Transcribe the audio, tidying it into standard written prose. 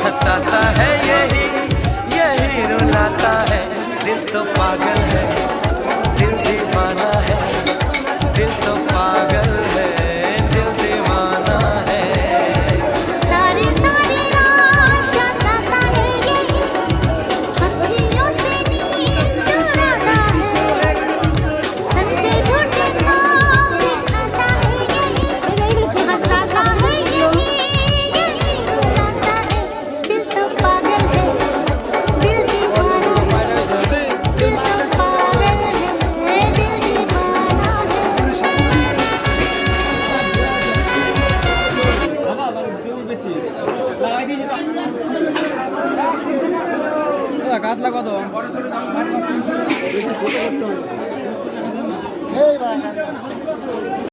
हंसाता है यही रुलाता है। दिल तो पागल है, दिल दीवाना है। दिल तो पागल है, दिल दीवाना है। सारी सारी रात जगाता है यही, अखियों से नींद चुराता है। सच्चे झूठे ख्वाब दिखाता है यही, हंसाता है यही रुलाता है। दिल तो पागल है, दिल दीवाना है। दिल तो पागल है, दिल दीवाना है। কাতলা কত?